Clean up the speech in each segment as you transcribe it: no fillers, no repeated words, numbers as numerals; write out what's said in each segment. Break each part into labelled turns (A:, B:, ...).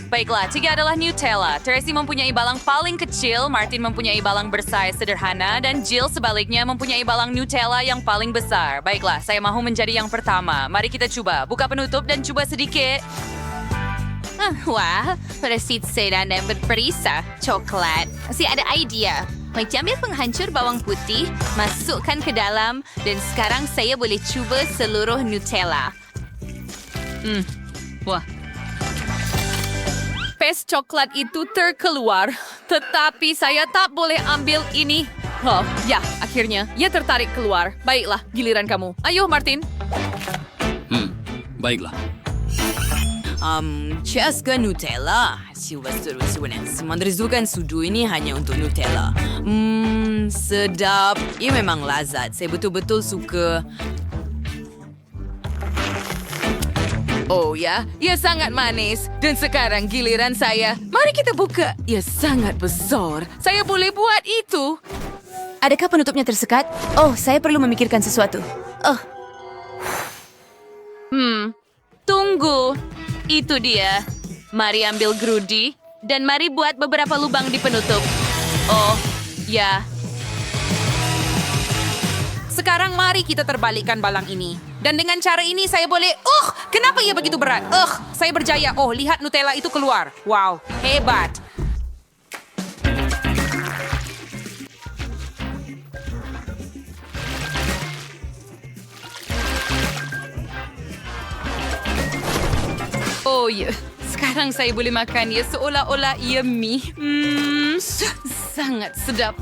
A: Baiklah, 3 adalah Nutella. Tracy mempunyai balang paling kecil, Martin mempunyai balang bersaiz sederhana, dan Jill sebaliknya mempunyai balang Nutella yang paling besar. Baiklah, saya mahu menjadi yang pertama. Mari kita coba. Buka penutup dan coba sedikit.
B: Wah, resit sedan dan berperisa. Coklat. Masih ada idea. Mari ambil penghancur bawang putih, masukkan ke dalam, dan sekarang saya boleh cuba seluruh Nutella.
A: Wah. Pes coklat itu terkeluar, tetapi saya tak boleh ambil ini. Oh, ya, akhirnya ia tertarik keluar. Baiklah, giliran kamu. Ayo, Martin.
C: Baiklah.
D: Ceaskan Nutella. Coba seru-seruan. Menerzukan sudu ini hanya untuk Nutella. Sedap. Ia memang lazat. Saya betul-betul suka.
A: Oh ya, ia sangat manis. Dan sekarang giliran saya. Mari kita buka. Ia sangat besar. Saya boleh buat itu.
B: Adakah penutupnya tersekat? Oh, saya perlu memikirkan sesuatu. Oh,
A: Tunggu. Itu dia. Mari ambil gerudi. Dan mari buat beberapa lubang di penutup. Oh, ya.
E: Sekarang mari kita terbalikkan balang ini. Dan dengan cara ini saya boleh... kenapa ia begitu berat? Saya berjaya. Oh, lihat Nutella itu keluar. Wow, hebat.
A: Oh ya, sekarang saya boleh makan ia seolah-olah ia mie. Sangat sedap.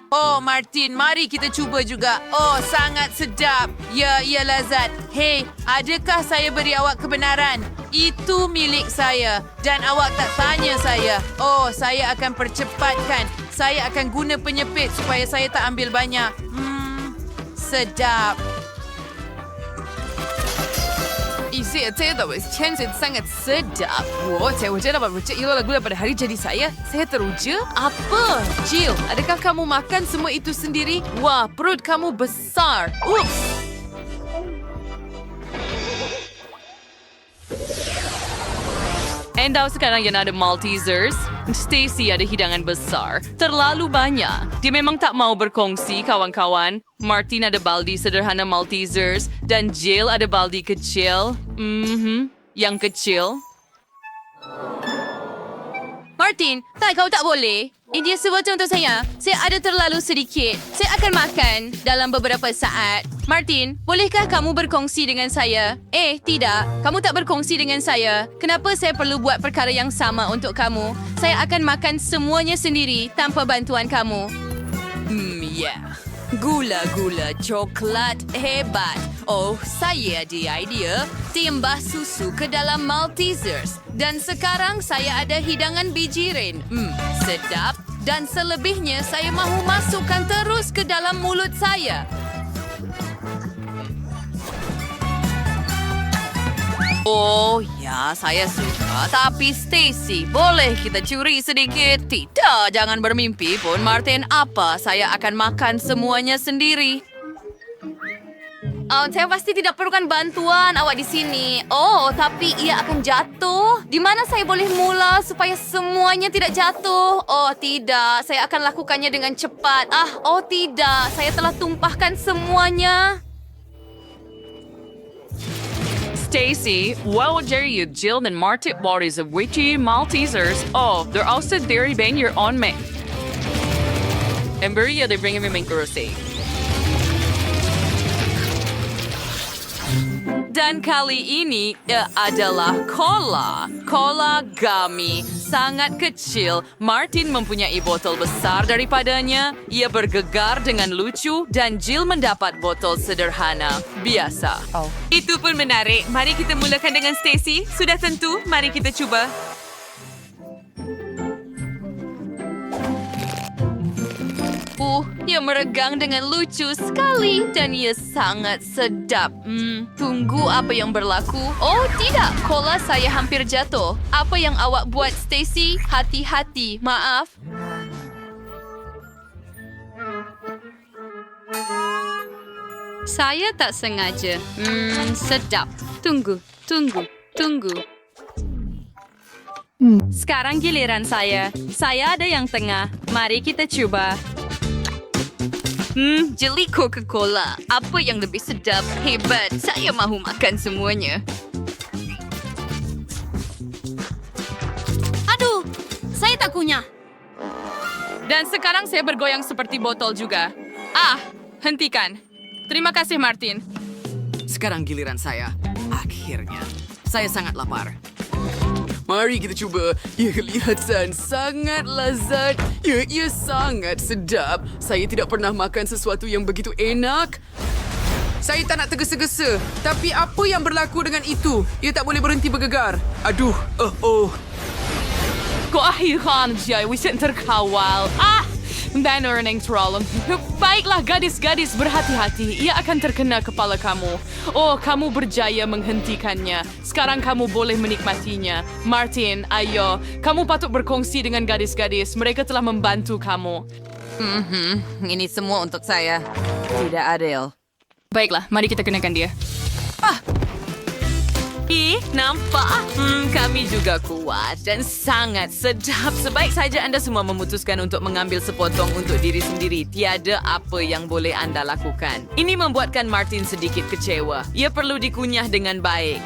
D: Oh, Martin, mari kita cuba juga. Oh, sangat sedap. Ya, ia lazat. Hei, adakah saya beri awak kebenaran? Itu milik saya. Dan awak tak tanya saya. Oh, saya akan percepatkan. Saya akan guna penyepit supaya saya tak ambil banyak. Sedap.
A: Isi saya tahu, sangat sedap. Wow, saya dapat bercakap lagu pada hari jadi saya teruja. Apa? Jill, adakah kamu makan semua itu sendiri? Wah, perut kamu besar. Ups. Anda sekarang yang ada Maltesers. Stacy ada hidangan besar. Terlalu banyak. Dia memang tak mau berkongsi, kawan-kawan. Martin ada baldi sederhana Maltesers. Dan Jill ada baldi kecil. Yang kecil.
B: Martin, kau tak boleh. Ini sesuatu untuk saya. Saya ada terlalu sedikit. Saya akan makan dalam beberapa saat. Martin, bolehkah kamu berkongsi dengan saya? Tidak. Kamu tak berkongsi dengan saya. Kenapa saya perlu buat perkara yang sama untuk kamu? Saya akan makan semuanya sendiri tanpa bantuan kamu.
D: Gula-gula coklat hebat. Oh, saya ada idea. Timbah susu ke dalam Maltesers. Dan sekarang saya ada hidangan bijirin. Sedap. Dan selebihnya saya mahu masukkan terus ke dalam mulut saya. Oh, ya, saya suka. Tapi Stacy, boleh kita curi sedikit? Tidak, jangan bermimpi pun, Martin. Apa? Saya akan makan semuanya sendiri.
B: Saya pasti tidak perlukan bantuan awak di sini. Oh, tapi ia akan jatuh. Di mana saya boleh mula supaya semuanya tidak jatuh? Oh, tidak. Saya akan lakukannya dengan cepat. Oh tidak. Saya telah tumpahkan semuanya.
A: Stacy, well, dare you, Jill and Martin bodies of witchy Maltesers. Oh, they're also dairy bang your own man. And Maria, they bring him in kurose. Dan kali ini adalah Cola gummy. Sangat kecil. Martin mempunyai botol besar daripadanya. Ia bergegar dengan lucu dan Jill mendapat botol sederhana. Biasa. Itu pun menarik. Mari kita mulakan dengan Stacy. Sudah tentu. Mari kita cuba. Ia meregang dengan lucu sekali dan ia sangat sedap. Tunggu apa yang berlaku. Oh tidak, cola saya hampir jatuh. Apa yang awak buat, Stacy? Hati-hati, maaf.
F: Saya tak sengaja. Sedap. Tunggu.
B: Sekarang giliran saya. Saya ada yang tengah. Mari kita cuba.
A: Jeli Coca-Cola. Apa yang lebih sedap? Hebat. Saya mahu makan semuanya.
B: Aduh, saya tak kunyah.
A: Dan sekarang saya bergoyang seperti botol juga. Hentikan. Terima kasih, Martin.
C: Sekarang giliran saya. Akhirnya. Saya sangat lapar. Mari kita cuba. Ia kelihatan sangat lezat. Ia sangat sedap. Saya tidak pernah makan sesuatu yang begitu enak.
D: Saya tak nak tergesa-gesa. Tapi apa yang berlaku dengan itu? Ia tak boleh berhenti bergegar. Aduh,
A: Keakhiran dia wisin terkawal. Dan earning troll. Baiklah gadis-gadis, berhati-hati. Ia akan terkena kepala kamu. Oh, kamu berjaya menghentikannya. Sekarang kamu boleh menikmatinya. Martin, ayo. Kamu patut berkongsi dengan gadis-gadis. Mereka telah membantu kamu.
D: Ini semua untuk saya. Tidak adil.
A: Baiklah, mari kita kenakan dia. Nampak? Kami juga kuat dan sangat sedap. Sebaik saja anda semua memutuskan untuk mengambil sepotong untuk diri sendiri. Tiada apa yang boleh anda lakukan. Ini membuatkan Martin sedikit kecewa. Ia perlu dikunyah dengan baik.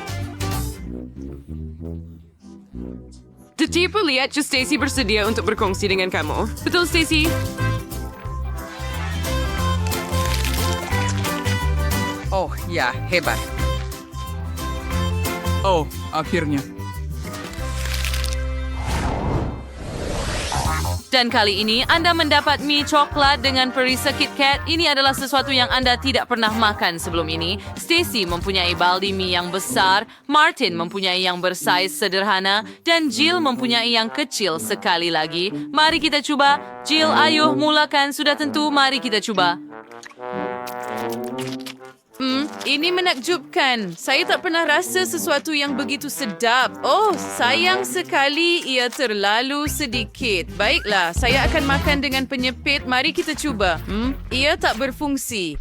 A: Tiba lihat Stacy bersedia untuk berkongsi dengan kamu. Betul, Stacy?
D: Oh, ya, hebat.
F: Oh, akhirnya.
A: Dan kali ini anda mendapat mie coklat dengan perisa KitKat. Ini adalah sesuatu yang anda tidak pernah makan sebelum ini. Stacy mempunyai baldi mie yang besar, Martin mempunyai yang bersaiz sederhana, dan Jill mempunyai yang kecil sekali lagi. Mari kita cuba. Jill, ayo mulakan. Sudah tentu, mari kita cuba. Ini menakjubkan. Saya tak pernah rasa sesuatu yang begitu sedap. Oh, sayang sekali ia terlalu sedikit. Baiklah, saya akan makan dengan penyepit. Mari kita cuba. Ia tak berfungsi.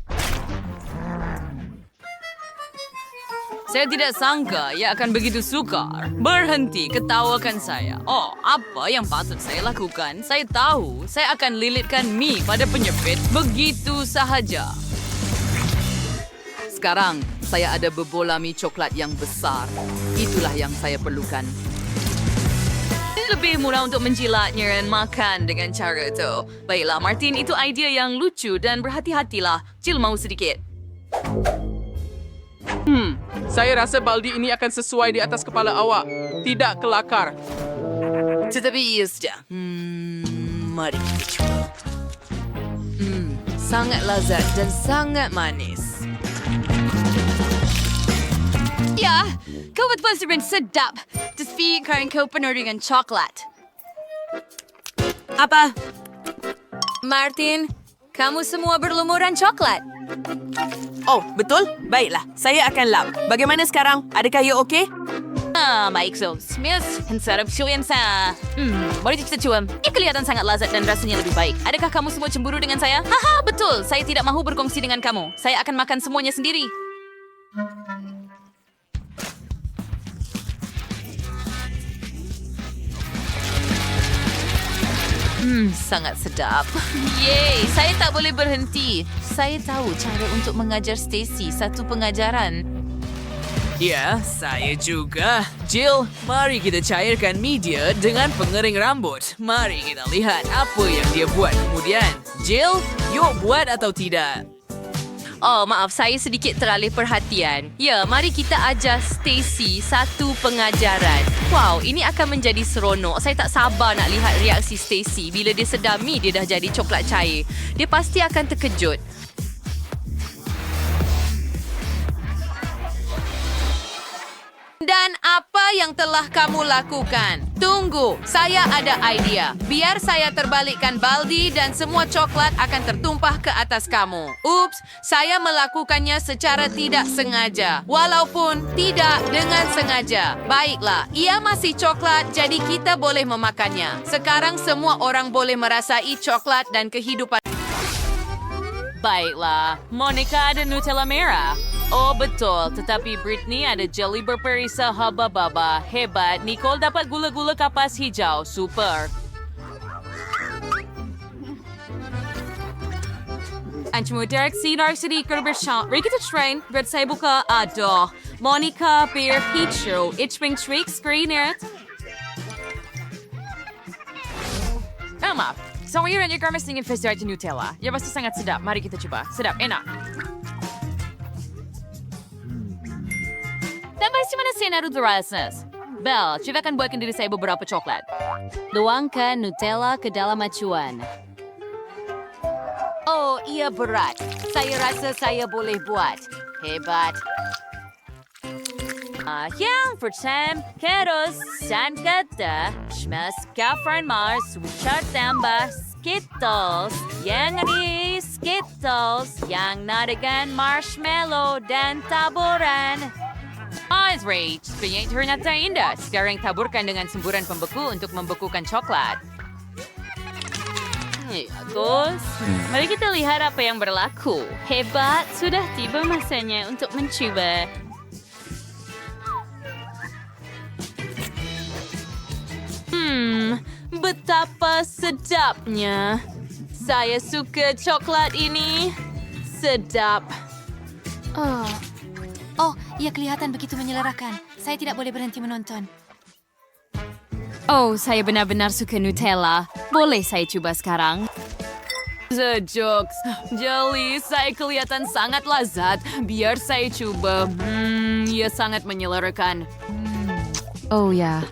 A: Saya tidak sangka ia akan begitu sukar. Berhenti, ketawakan saya. Oh, apa yang patut saya lakukan? Saya tahu, saya akan lilitkan mie pada penyepit begitu sahaja. Sekarang, saya ada bebola mie coklat yang besar. Itulah yang saya perlukan. Lebih mudah untuk menjilatnya dan makan dengan cara itu. Baiklah, Martin, itu idea yang lucu dan berhati-hatilah. Jill mau sedikit.
F: Saya rasa baldi ini akan sesuai di atas kepala awak. Tidak kelakar.
A: Tetapi ia sudah. Mari kita cuba. Sangat lezat dan sangat manis.
B: Ya, kau betul-betul sedap. Tapi karena kau penuh dengan coklat.
A: Apa? Martin, kamu semua berlumuran coklat.
D: Oh, betul? Baiklah, saya akan lap. Bagaimana sekarang? Adakah ia okey?
B: Baik, so. Smith, sarap syuyan sa. Mari kita cuba. Ia kelihatan sangat lezat dan rasanya lebih baik. Adakah kamu semua cemburu dengan saya? Haha, betul. Saya tidak mahu berkongsi dengan kamu. Saya akan makan semuanya sendiri.
A: Sangat sedap. Yeay, saya tak boleh berhenti. Saya tahu cara untuk mengajar Stacy satu pengajaran.
C: Ya, saya juga. Jill, mari kita cairkan media dengan pengering rambut. Mari kita lihat apa yang dia buat kemudian. Jill, yuk buat atau tidak?
B: Oh, maaf, saya sedikit teralih perhatian. Ya, mari kita ajar Stacy satu pengajaran. Wow, ini akan menjadi seronok. Saya tak sabar nak lihat reaksi Stacy bila dia sedar mie dia dah jadi coklat cair. Dia pasti akan terkejut.
D: Dan apa yang telah kamu lakukan? Tunggu, saya ada idea. Biar saya terbalikkan baldi dan semua coklat akan tertumpah ke atas kamu. Ups, saya melakukannya secara tidak sengaja. Walaupun tidak dengan sengaja. Baiklah, ia masih coklat jadi kita boleh memakannya. Sekarang semua orang boleh merasai coklat dan kehidupan.
A: Baiklah, Monica ada Nutella merah. Oh betul, tetapi Britney ada jeli berperisa haba-baba. Hebat, Nicole dapat gula-gula kapas hijau. Super. Ancamu Derek Sinar sedikit bersama. Mari kita train. Berat saya buka. Aduh. Monica Bir Pichu. Itchping Trick Screener. Maaf. Sayuran yang gamis dengan festival Nutella. Ya pasti sangat sedap. Mari kita coba. Sedap, enak. Dan bagaimana saya naruh rasanya? Bel, coba akan buatkan diri saya beberapa coklat. Tuangkan Nutella ke dalam acuan. Oh, ia berat. Saya rasa saya boleh buat. Hebat. Yang pertama, keros, dan kata, smash Gafran Mars, Richard tambah Skittles, yang ini Skittles, yang nadagan marshmallow dan taburan. Ice Rage, penyanyi ternyata indah. Sekarang taburkan dengan semburan pembeku untuk membekukan coklat. Bagus. Mari kita lihat apa yang berlaku. Hebat, sudah tiba masanya untuk mencoba. Betapa sedapnya. Saya suka coklat ini. Sedap.
B: Oh, ia kelihatan begitu menyelerakan. Saya tidak boleh berhenti menonton.
A: Oh, saya benar-benar suka Nutella. Boleh saya coba sekarang? The jokes. Jelly, saya kelihatan sangat lezat. Biar saya coba. Ia sangat menyelerakan. Oh ya.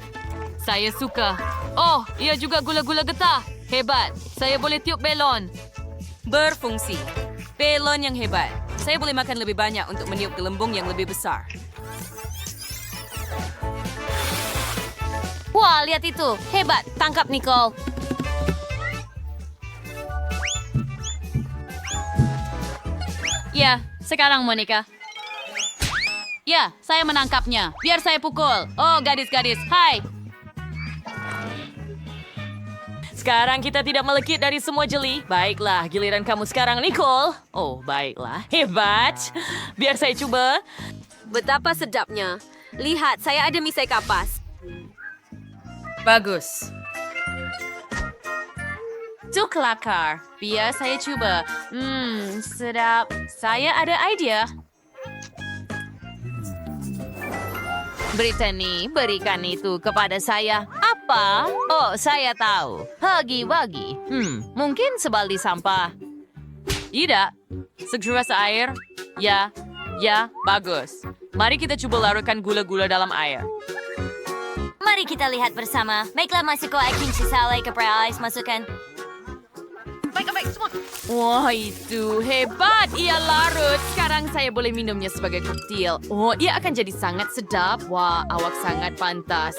A: Saya suka. Oh, ia juga gula-gula getah. Hebat. Saya boleh tiup belon. Berfungsi. Belon yang hebat. Saya boleh makan lebih banyak untuk meniup gelembung yang lebih besar.
B: Wah, lihat itu. Hebat. Tangkap, Nicole.
A: Ya, sekarang Monica. Ya, saya menangkapnya. Biar saya pukul. Oh, gadis-gadis. Hai. Sekarang kita tidak melekit dari semua jeli. Baiklah, giliran kamu sekarang, Nicole. Oh, baiklah. Hebat. Biar saya coba.
B: Betapa sedapnya. Lihat, saya ada misai kapas.
A: Bagus. Itu kelakar. Biar saya coba. Sedap. Saya ada idea. Brittany, berikan itu kepada saya. Apa? Oh, saya tahu. Hagi-wagi. Mungkin sebaldi sampah. Tidak. Segelas air. Ya, bagus. Mari kita coba larutkan gula-gula dalam air.
B: Mari kita lihat bersama. Baiklah, masukkan aking sisalay ke ais masukkan.
D: Baik, semua.
A: Wah, itu hebat. Ia larut. Sekarang saya boleh minumnya sebagai koktail. Oh, ia akan jadi sangat sedap. Wah, awak sangat pantas.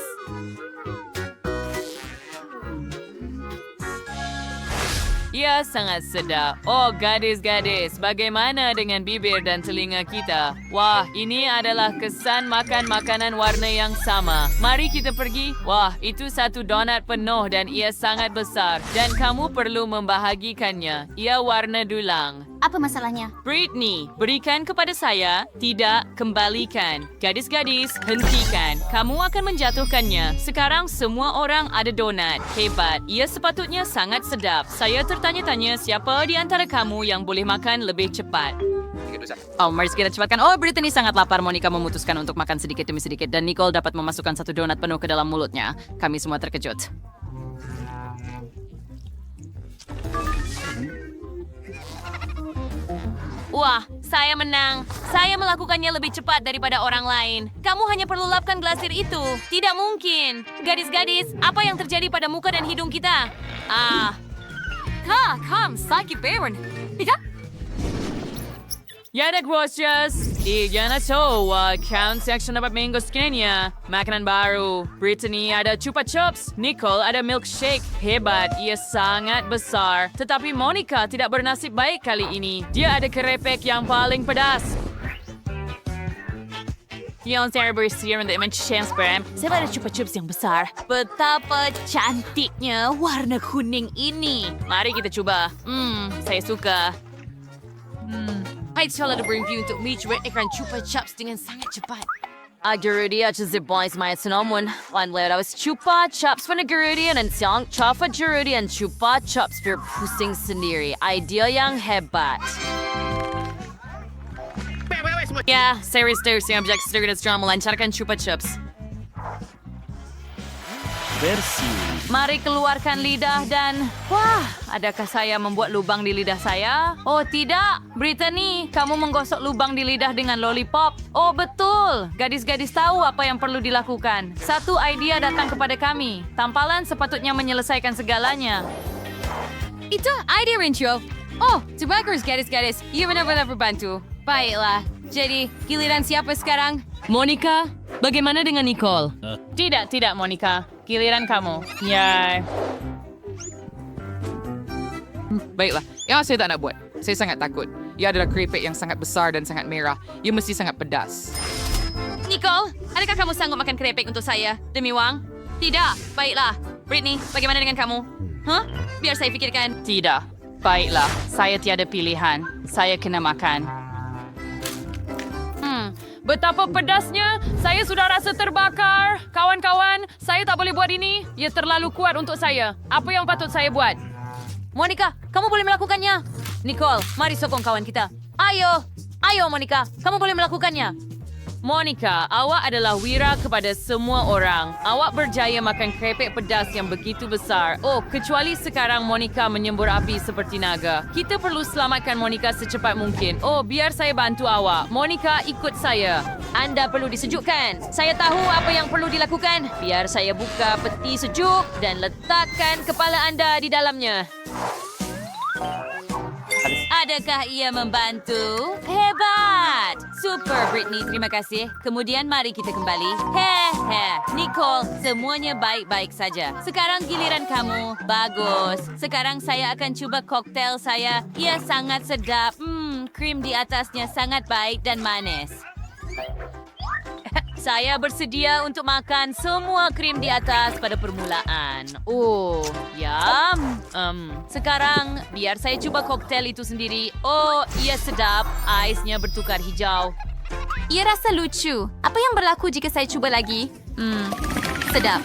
A: Ia sangat sedap. Oh, gadis-gadis, bagaimana dengan bibir dan telinga kita? Wah, ini adalah kesan makan makanan warna yang sama. Mari kita pergi. Wah, itu satu donat penuh dan ia sangat besar. Dan kamu perlu membahagikannya. Ia warna dulang.
B: Apa masalahnya?
A: Britney, berikan kepada saya. Tidak, kembalikan. Gadis-gadis, hentikan. Kamu akan menjatuhkannya. Sekarang semua orang ada donat. Hebat. Ia sepatutnya sangat sedap. Saya tertanya-tanya siapa di antara kamu yang boleh makan lebih cepat. Oh, mari kita cepatkan. Oh, Britney sangat lapar. Monica memutuskan untuk makan sedikit demi sedikit. Dan Nicole dapat memasukkan satu donat penuh ke dalam mulutnya. Kami semua terkejut. Wah, saya menang. Saya melakukannya lebih cepat daripada orang lain. Kamu hanya perlu lapkan glasir itu. Tidak mungkin. Gadis-gadis, apa yang terjadi pada muka dan hidung kita? Sakit Baron. Tidak? Yana Grossias, di Yana Toa, Count Section dapat minggu skinnya. Makanan baru. Brittany ada Chupa Chups. Nicole ada milkshake. Hebat, ia sangat besar. Tetapi Monica tidak bernasib baik kali ini. Dia ada kerepek yang paling pedas. Yang saya bersih untuk mencari sperm. Saya ada Chupa Chups yang besar. Betapa cantiknya warna kuning ini. Mari kita coba. Saya suka.
B: Hai coba ada bereview untuk mencuri ekran Chupa Chups dengan sangat cepat.
A: Garudi aja zibais maya sinamun. Wan lewas Chupa Chups for Garudi dan siang Chafa Garudi dan Chupa Chups for pusing sendiri. Idea yang hebat. Ya, series yang objek sedang sedang melancarkan Chupa Chups. Mari keluarkan lidah dan... Wah, adakah saya membuat lubang di lidah saya? Oh tidak, Brittany, kamu menggosok lubang di lidah dengan lollipop. Oh betul, gadis-gadis tahu apa yang perlu dilakukan. Satu idea datang kepada kami. Tampalan sepatutnya menyelesaikan segalanya.
B: Itu idea intro. Oh, bagus gadis-gadis. Ia benar-benar berbantu. Baiklah, jadi giliran siapa sekarang?
A: Monica, bagaimana dengan Nicole?
E: Tidak, Monica. Giliran kamu. Yay.
C: Baiklah, yang saya tak nak buat. Saya sangat takut. Ia adalah keripik yang sangat besar dan sangat merah. Ia mesti sangat pedas.
B: Nicole, adakah kamu sanggup makan keripik untuk saya? Demi wang? Tidak, baiklah. Britney, bagaimana dengan kamu? Hah? Biar saya pikirkan.
E: Tidak. Baiklah, saya tiada pilihan. Saya kena makan.
A: Betapa pedasnya, saya sudah rasa terbakar. Kawan-kawan, saya tak boleh buat ini. Ia terlalu kuat untuk saya. Apa yang patut saya buat?
B: Monica, kamu boleh melakukannya. Nicole, mari sokong kawan kita. Ayo, Monica, kamu boleh melakukannya.
A: Monica, awak adalah wira kepada semua orang. Awak berjaya makan keripik pedas yang begitu besar. Oh, kecuali sekarang Monica menyembur api seperti naga. Kita perlu selamatkan Monica secepat mungkin. Oh, biar saya bantu awak. Monica, ikut saya.
B: Anda perlu disejukkan. Saya tahu apa yang perlu dilakukan. Biar saya buka peti sejuk dan letakkan kepala anda di dalamnya. Adakah ia membantu? Hebat! Super, Britney. Terima kasih. Kemudian mari kita kembali. Nicole, semuanya baik-baik saja. Sekarang giliran kamu. Bagus. Sekarang saya akan cuba koktail saya. Ia sangat sedap. Krim di atasnya sangat baik dan manis. Saya bersedia untuk makan semua krim di atas pada permulaan. Oh, yum. Sekarang, biar saya cuba koktail itu sendiri. Oh, ia sedap. Aisnya bertukar hijau. Ia rasa lucu. Apa yang berlaku jika saya cuba lagi? Sedap.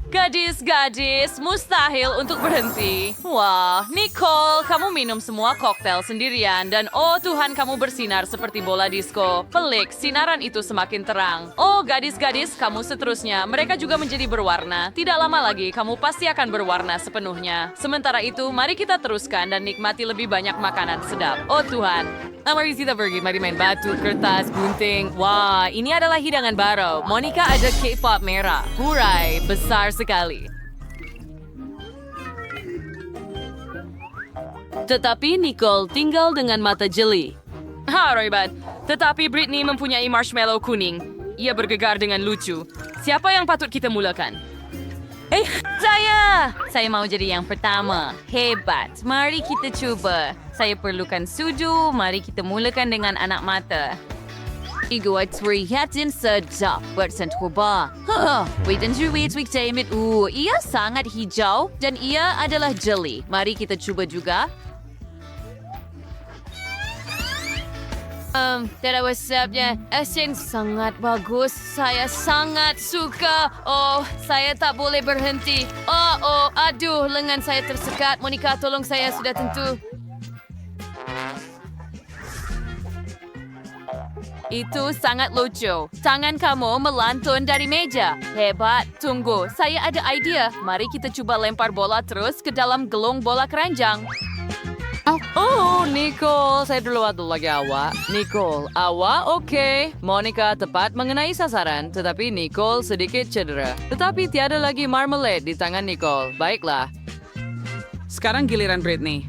A: Gadis-gadis, mustahil untuk berhenti. Wah, Nicole, kamu minum semua koktail sendirian dan oh Tuhan kamu bersinar seperti bola disco. Pelik, sinaran itu semakin terang. Oh, gadis-gadis, kamu seterusnya. Mereka juga menjadi berwarna. Tidak lama lagi, kamu pasti akan berwarna sepenuhnya. Sementara itu, mari kita teruskan dan nikmati lebih banyak makanan sedap. Oh Tuhan. Mari kita pergi, mari main batu, kertas, gunting. Wah, ini adalah hidangan baru. Monica ada K-pop merah. Hurai, besar sekali. Tetapi Nicole tinggal dengan mata jeli. Roybat. Tetapi Britney mempunyai marshmallow kuning. Ia bergegar dengan lucu. Siapa yang patut kita mulakan? Saya mau jadi yang pertama. Hebat. Mari kita cuba. Saya perlukan sudu. Mari kita mulakan dengan anak mata. Iguat terlihatin sedap bersentuh. Wait and wait, damn it. Ia sangat hijau dan ia adalah jeli. Mari kita cuba juga. Tidak wasapnya. Asin sangat bagus. Saya sangat suka. Oh, saya tak boleh berhenti. Aduh, lengan saya tersekat. Monica, tolong saya, sudah tentu. Itu sangat lucu. Tangan kamu melantun dari meja. Hebat. Tunggu, saya ada idea. Mari kita coba lempar bola terus ke dalam gelung bola keranjang. Oh, Nicole, saya dulu lagi awak. Nicole, awak oke. Monica tepat mengenai sasaran, tetapi Nicole sedikit cedera. Tetapi tiada lagi marmalade di tangan Nicole. Baiklah.
C: Sekarang giliran Britney.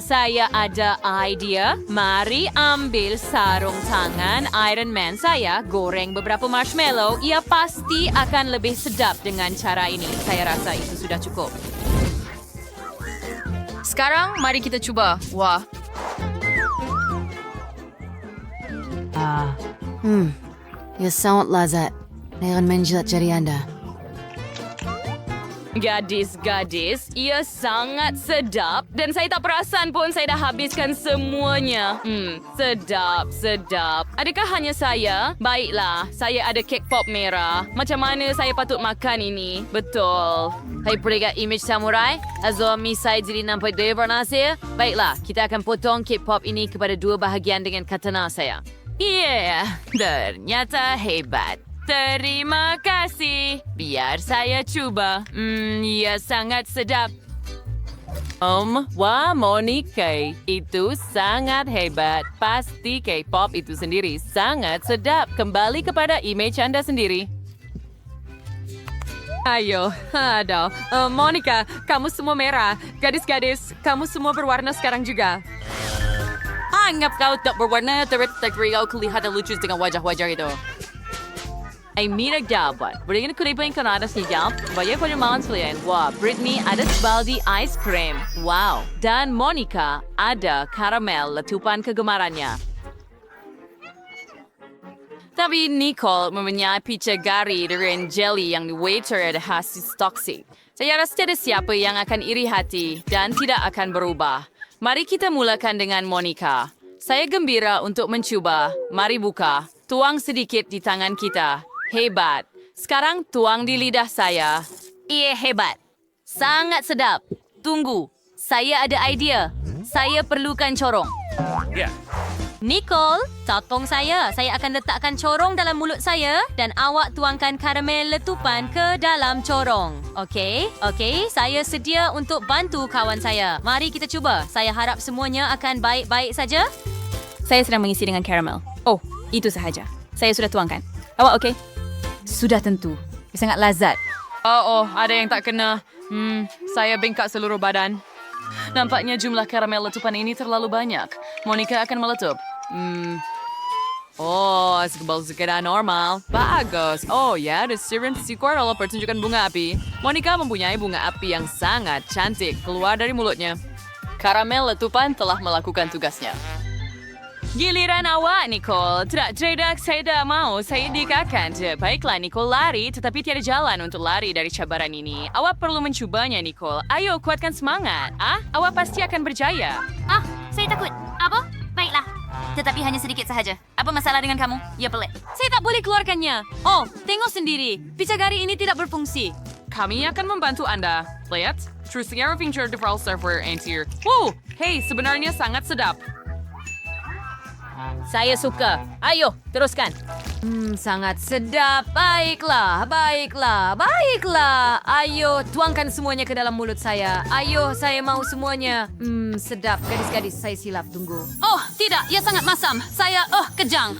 A: Saya ada idea. Mari ambil sarung tangan Iron Man saya, goreng beberapa marshmallow. Ia pasti akan lebih sedap dengan cara ini. Saya rasa itu sudah cukup. Sekarang, mari kita coba. Wah.
G: Ya sangat lazat. Dengan menjilat jari Anda.
A: Gadis-gadis, ia sangat sedap dan saya tak perasan pun saya dah habiskan semuanya. Sedap. Adakah hanya saya? Baiklah, saya ada kek pop merah. Macam mana saya patut makan ini? Betul. Hai perlihat image samurai? Azomi saya jadi nampak dia bernasir. Baiklah, kita akan potong kek pop ini kepada 2 bahagian dengan katana saya. Ternyata hebat. Terima kasih. Biar saya cuba. Ia sangat sedap. Wah, Monica, itu sangat hebat. Pasti K-pop itu sendiri sangat sedap. Kembali kepada image Anda sendiri. Ayo, Monica, kamu semua merah. Gadis-gadis, kamu semua berwarna sekarang juga. Anggap kau tak berwarna, tapi kau kelihatan lucu dengan wajah-wajah itu. Ay mirag dapat. Berikan kuripan ka na atas ni Jump. Bayar ko naman sila. Wah, Britney ada sebaldi ice cream. Wow. Dan Monica ada karamel letupan kegemarannya. Tapi Nicole mempunyai pizza gari dengan jelly yang di waiter ada hasil toksik. Saya rasa tiada siapa yang akan iri hati dan tidak akan berubah. Mari kita mulakan dengan Monica. Saya gembira untuk mencuba. Mari buka. Tuang sedikit di tangan kita. Hebat. Sekarang tuang di lidah saya. Iya, hebat. Sangat sedap. Tunggu. Saya ada idea. Saya perlukan corong.
B: Nicole, tolong saya. Saya akan letakkan corong dalam mulut saya dan awak tuangkan karamel letupan ke dalam corong. Okey, saya sedia untuk bantu kawan saya. Mari kita cuba. Saya harap semuanya akan baik-baik saja.
G: Saya sedang mengisi dengan karamel. Oh, itu sahaja. Saya sudah tuangkan. Awak okey? Sudah tentu. Sangat lazat.
A: Oh, ada yang tak kena. Saya bengkak seluruh badan. Nampaknya jumlah karamel letupan ini terlalu banyak. Monica akan meletup. Sekebal sekedar normal. Bagus. Oh ya, disirin sikor adalah pertunjukan bunga api. Monica mempunyai bunga api yang sangat cantik keluar dari mulutnya. Karamel letupan telah melakukan tugasnya. Giliran awak, Nicole. Tidak, saya tidak mau. Saya dikatakan. Baiklah, Nicole lari, tetapi tiada jalan untuk lari dari cabaran ini. Awak perlu mencubanya, Nicole. Ayo, kuatkan semangat. Awak pasti akan berjaya.
B: Saya takut. Apa? Baiklah. Tetapi hanya sedikit sahaja. Apa masalah dengan kamu? Ya pelik. Saya tak boleh keluarkannya. Oh, tengok sendiri. Pizza gari ini tidak berfungsi.
A: Kami akan membantu Anda. Lihat, terusnya finger default server antier. Wow, hey, sebenarnya sangat sedap.
B: Saya suka. Ayo, teruskan. Sangat sedap. Baiklah. Ayo, tuangkan semuanya ke dalam mulut saya. Ayo, saya mau semuanya. Sedap. Gadis-gadis, saya silap. Tunggu. Oh, tidak. Ia sangat masam. Saya, kejang.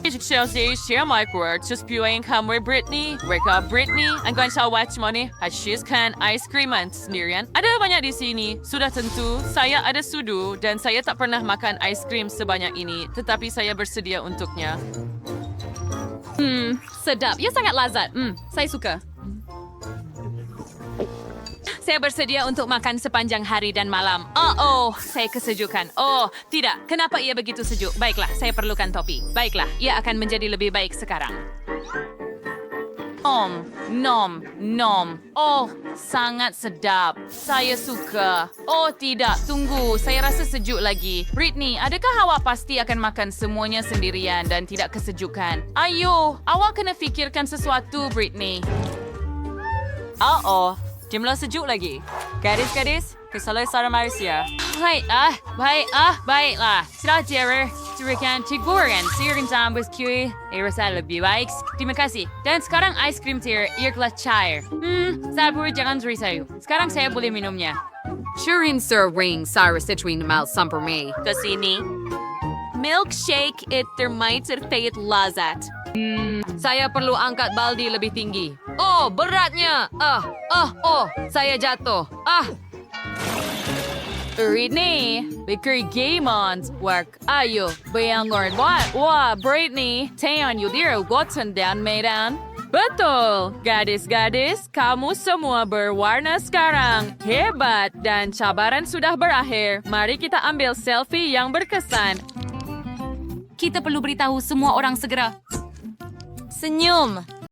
A: Share my words. Just spewing kamu Britney. Wake up Britney. I'm going to watch money. Hasiskan ice cream sendirian. Ada banyak di sini. Sudah tentu, saya ada sudu dan saya tak pernah makan ice cream sebanyak ini. Tetapi saya bersedia untuknya.
G: Sedap. Ia sangat lazat. Saya suka.
A: Saya bersedia untuk makan sepanjang hari dan malam. Saya kesejukan. Oh, tidak. Kenapa ia begitu sejuk? Baiklah, saya perlukan topi. Baiklah, ia akan menjadi lebih baik sekarang. Nom. Oh, sangat sedap. Saya suka. Oh, tidak. Tunggu, saya rasa sejuk lagi. Britney, adakah awak pasti akan makan semuanya sendirian dan tidak kesejukan? Ayo, awak kena fikirkan sesuatu, Britney. Jumlah sejuk lagi. Gadis-gadis, keselesaan Malaysia. Baiklah. Sudah cerikan ciguran siring tambah kue. Rasa lebih baik. Terima kasih. Dan sekarang ice cream ia kelas cair. Sabar jangan risau. Sekarang saya boleh minumnya.
C: Shirin sering saya situin mal sampai
A: Kesini. Milkshake it termait terkait lazat. Saya perlu angkat baldi lebih tinggi. Oh, beratnya. Saya jatuh. Britney, bikin game on work. Ayo, bangun. Wah, Britney, tayan yudir gotten dan medan. Betul, gadis-gadis, kamu semua berwarna sekarang. Hebat dan cabaran sudah berakhir. Mari kita ambil selfie yang berkesan.
B: Kita perlu beritahu semua orang segera. Senyum.